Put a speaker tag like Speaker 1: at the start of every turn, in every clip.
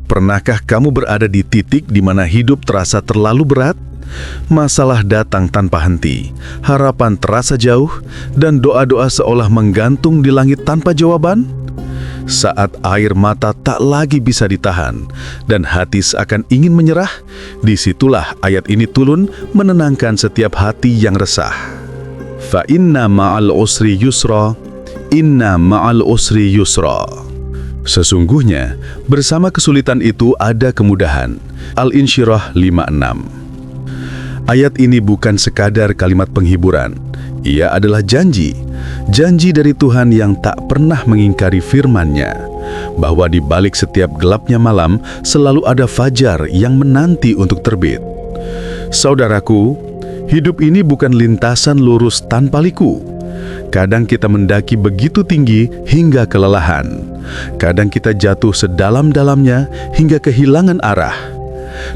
Speaker 1: Pernahkah kamu berada di titik di mana hidup terasa terlalu berat? Masalah datang tanpa henti, harapan terasa jauh, dan doa-doa seolah menggantung di langit tanpa jawaban? Saat air mata tak lagi bisa ditahan dan hati seakan ingin menyerah, disitulah ayat ini turun menenangkan setiap hati yang resah. Fa inna ma'al usri yusra, inna ma'al usri yusra. Sesungguhnya, bersama kesulitan itu ada kemudahan. Al-Insyirah 56. Ayat ini bukan sekadar kalimat penghiburan. Ia adalah janji dari Tuhan yang tak pernah mengingkari firman-Nya, bahwa di balik setiap gelapnya malam selalu ada fajar yang menanti untuk terbit. Saudaraku, hidup ini bukan lintasan lurus tanpa liku. Kadang kita mendaki begitu tinggi hingga kelelahan. Kadang kita jatuh sedalam-dalamnya hingga kehilangan arah.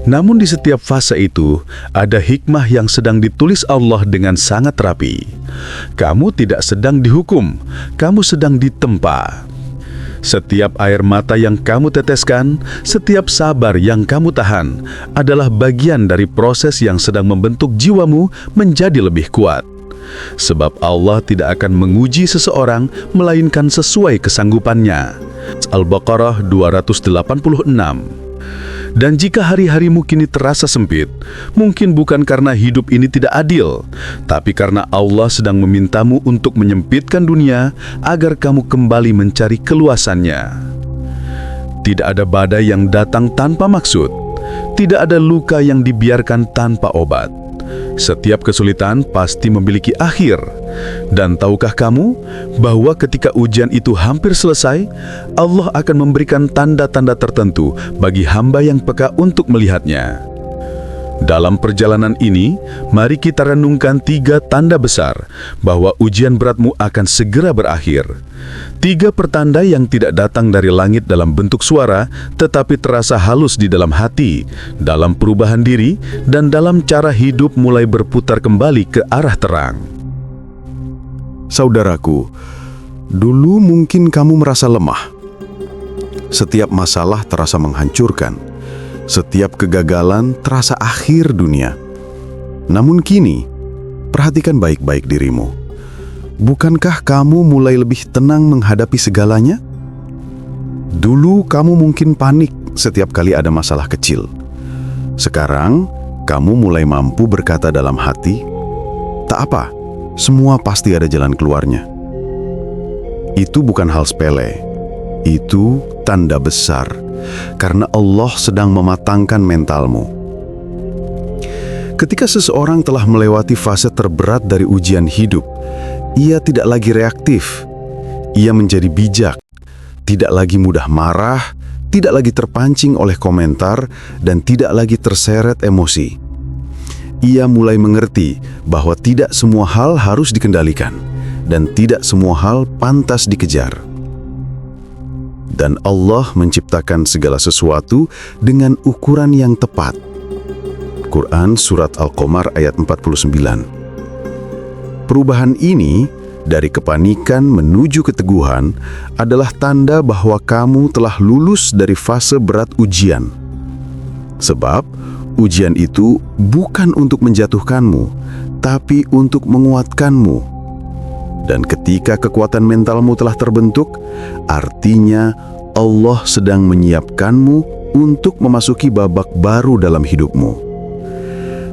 Speaker 1: Namun di setiap fase itu, ada hikmah yang sedang ditulis Allah dengan sangat rapi. Kamu tidak sedang dihukum, kamu sedang ditempa. Setiap air mata yang kamu teteskan, setiap sabar yang kamu tahan, adalah bagian dari proses yang sedang membentuk jiwamu menjadi lebih kuat. Sebab Allah tidak akan menguji seseorang melainkan sesuai kesanggupannya. Al-Baqarah 286. Dan jika hari-harimu kini terasa sempit, mungkin bukan karena hidup ini tidak adil, tapi karena Allah sedang memintamu untuk menyempitkan dunia agar kamu kembali mencari keluasannya. Tidak ada badai yang datang tanpa maksud, tidak ada luka yang dibiarkan tanpa obat. Setiap kesulitan pasti memiliki akhir. Dan tahukah kamu bahwa ketika ujian itu hampir selesai, Allah akan memberikan tanda-tanda tertentu bagi hamba yang peka untuk melihatnya. Dalam perjalanan ini, mari kita renungkan 3 tanda besar bahwa ujian beratmu akan segera berakhir. 3 pertanda yang tidak datang dari langit dalam bentuk suara, tetapi terasa halus di dalam hati, dalam perubahan diri, dan dalam cara hidup mulai berputar kembali ke arah terang. Saudaraku, dulu mungkin kamu merasa lemah. Setiap masalah terasa menghancurkan. Setiap kegagalan terasa akhir dunia. Namun kini, perhatikan baik-baik dirimu. Bukankah kamu mulai lebih tenang menghadapi segalanya? Dulu kamu mungkin panik setiap kali ada masalah kecil. Sekarang, kamu mulai mampu berkata dalam hati, "Tak apa, semua pasti ada jalan keluarnya." Itu bukan hal sepele. Itu tanda besar, karena Allah sedang mematangkan mentalmu. Ketika seseorang telah melewati fase terberat dari ujian hidup, ia tidak lagi reaktif. Ia menjadi bijak, tidak lagi mudah marah, tidak lagi terpancing oleh komentar, dan tidak lagi terseret emosi. Ia mulai mengerti bahwa tidak semua hal harus dikendalikan, dan tidak semua hal pantas dikejar. Dan Allah menciptakan segala sesuatu dengan ukuran yang tepat. Quran Surat Al-Qamar ayat 49. Perubahan ini, dari kepanikan menuju keteguhan, adalah tanda bahwa kamu telah lulus dari fase berat ujian. Sebab, ujian itu bukan untuk menjatuhkanmu, tapi untuk menguatkanmu. Dan ketika kekuatan mentalmu telah terbentuk, artinya Allah sedang menyiapkanmu untuk memasuki babak baru dalam hidupmu.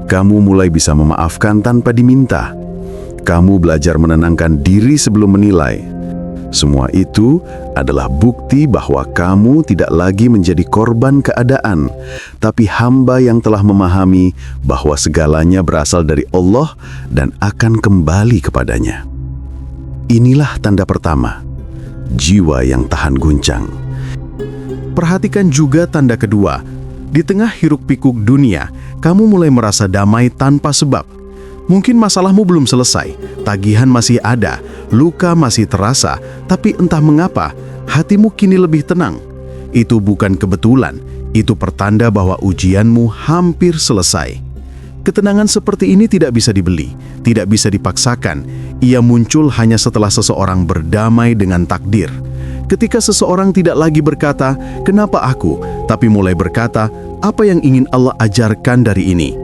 Speaker 1: Kamu mulai bisa memaafkan tanpa diminta. Kamu belajar menenangkan diri sebelum menilai. Semua itu adalah bukti bahwa kamu tidak lagi menjadi korban keadaan, tapi hamba yang telah memahami bahwa segalanya berasal dari Allah dan akan kembali kepadanya. Inilah tanda pertama, jiwa yang tahan guncang. Perhatikan juga tanda kedua. Di tengah hiruk-pikuk dunia, kamu mulai merasa damai tanpa sebab. Mungkin masalahmu belum selesai, tagihan masih ada, luka masih terasa, tapi entah mengapa, hatimu kini lebih tenang. Itu bukan kebetulan, itu pertanda bahwa ujianmu hampir selesai. Ketenangan seperti ini tidak bisa dibeli, tidak bisa dipaksakan. Ia muncul hanya setelah seseorang berdamai dengan takdir. Ketika seseorang tidak lagi berkata, "Kenapa aku?" tapi mulai berkata apa yang ingin Allah ajarkan dari ini,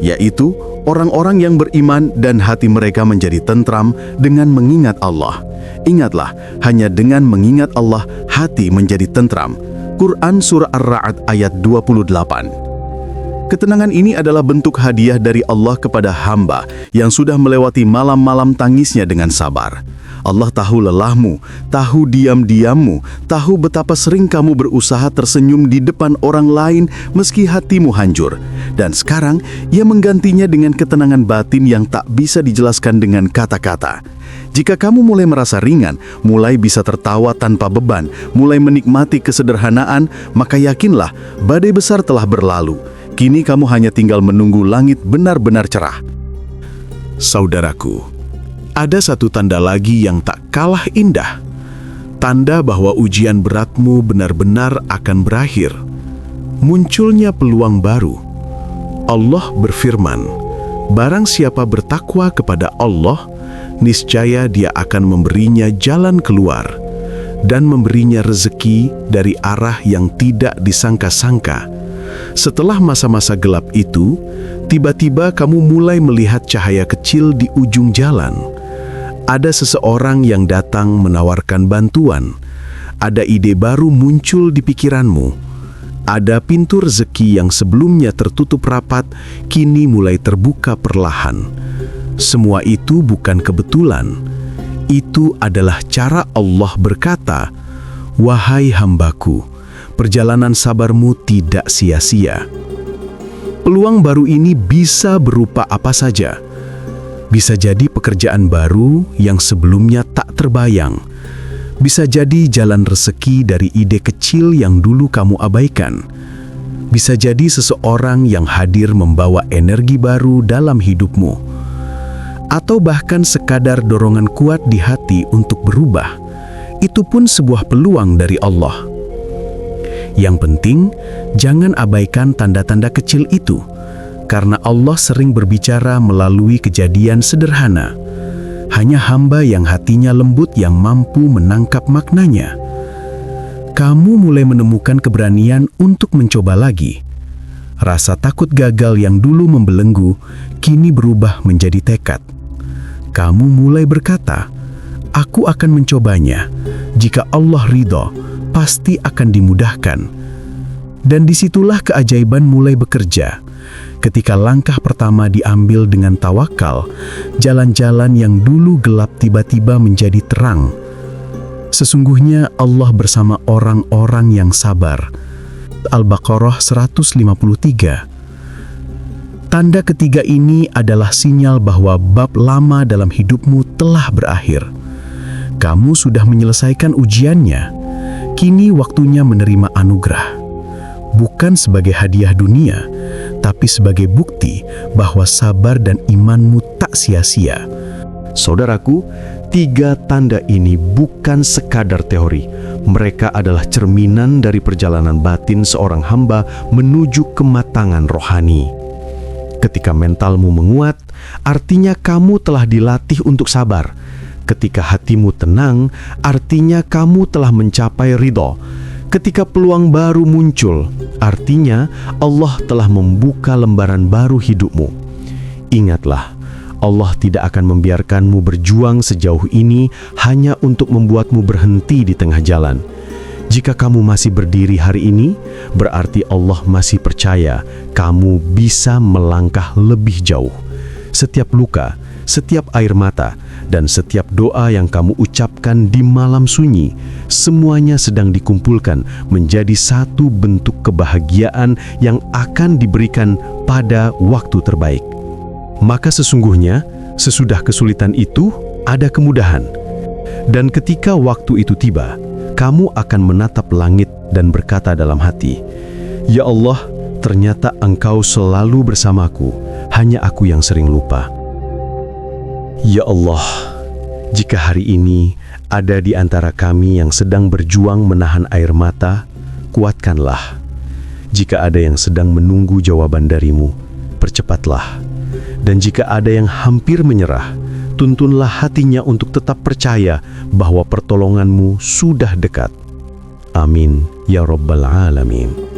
Speaker 1: yaitu orang-orang yang beriman dan hati mereka menjadi tentram dengan mengingat Allah. Ingatlah, hanya dengan mengingat Allah, hati menjadi tentram. Quran Surah Ar-Ra'd ayat 28. Ketenangan ini adalah bentuk hadiah dari Allah kepada hamba yang sudah melewati malam-malam tangisnya dengan sabar. Allah tahu lelahmu, tahu diam-diammu, tahu betapa sering kamu berusaha tersenyum di depan orang lain meski hatimu hancur. Dan sekarang, Ia menggantinya dengan ketenangan batin yang tak bisa dijelaskan dengan kata-kata. Jika kamu mulai merasa ringan, mulai bisa tertawa tanpa beban, mulai menikmati kesederhanaan, maka yakinlah badai besar telah berlalu. Kini kamu hanya tinggal menunggu langit benar-benar cerah. Saudaraku, ada satu tanda lagi yang tak kalah indah. Tanda bahwa ujian beratmu benar-benar akan berakhir. Munculnya peluang baru. Allah berfirman, "Barang siapa bertakwa kepada Allah, niscaya Dia akan memberinya jalan keluar dan memberinya rezeki dari arah yang tidak disangka-sangka." Setelah masa-masa gelap itu, tiba-tiba kamu mulai melihat cahaya kecil di ujung jalan. Ada seseorang yang datang menawarkan bantuan. Ada ide baru muncul di pikiranmu. Ada pintu rezeki yang sebelumnya tertutup rapat, kini mulai terbuka perlahan. Semua itu bukan kebetulan. Itu adalah cara Allah berkata, "Wahai hambaku, perjalanan sabarmu tidak sia-sia." Peluang baru ini bisa berupa apa saja. Bisa jadi pekerjaan baru yang sebelumnya tak terbayang. Bisa jadi jalan rezeki dari ide kecil yang dulu kamu abaikan. Bisa jadi seseorang yang hadir membawa energi baru dalam hidupmu. Atau bahkan sekadar dorongan kuat di hati untuk berubah. Itu pun sebuah peluang dari Allah. Yang penting, jangan abaikan tanda-tanda kecil itu, karena Allah sering berbicara melalui kejadian sederhana. Hanya hamba yang hatinya lembut yang mampu menangkap maknanya. Kamu mulai menemukan keberanian untuk mencoba lagi. Rasa takut gagal yang dulu membelenggu, kini berubah menjadi tekad. Kamu mulai berkata, "Aku akan mencobanya. Jika Allah ridho, pasti akan dimudahkan." Dan disitulah keajaiban mulai bekerja. Ketika langkah pertama diambil dengan tawakal, jalan-jalan yang dulu gelap tiba-tiba menjadi terang. Sesungguhnya Allah bersama orang-orang yang sabar. Al-Baqarah 153. Tanda ketiga ini adalah sinyal bahwa bab lama dalam hidupmu telah berakhir. Kamu sudah menyelesaikan ujiannya. Kini waktunya menerima anugerah. Bukan sebagai hadiah dunia, tapi sebagai bukti bahwa sabar dan imanmu tak sia-sia. Saudaraku, 3 tanda ini bukan sekadar teori. Mereka adalah cerminan dari perjalanan batin seorang hamba menuju kematangan rohani. Ketika mentalmu menguat, artinya kamu telah dilatih untuk sabar. Ketika hatimu tenang, artinya kamu telah mencapai ridho. Ketika peluang baru muncul, artinya Allah telah membuka lembaran baru hidupmu. Ingatlah, Allah tidak akan membiarkanmu berjuang sejauh ini hanya untuk membuatmu berhenti di tengah jalan. Jika kamu masih berdiri hari ini, berarti Allah masih percaya kamu bisa melangkah lebih jauh. Setiap luka, setiap air mata, dan setiap doa yang kamu ucapkan di malam sunyi, semuanya sedang dikumpulkan menjadi satu bentuk kebahagiaan yang akan diberikan pada waktu terbaik. Maka sesungguhnya, sesudah kesulitan itu, ada kemudahan. Dan ketika waktu itu tiba, kamu akan menatap langit dan berkata dalam hati, "Ya Allah, ternyata Engkau selalu bersamaku, hanya aku yang sering lupa." Ya Allah, jika hari ini ada di antara kami yang sedang berjuang menahan air mata, kuatkanlah. Jika ada yang sedang menunggu jawaban darimu, percepatlah. Dan jika ada yang hampir menyerah, tuntunlah hatinya untuk tetap percaya bahwa pertolonganmu sudah dekat.
Speaker 2: Amin ya rabbal alamin.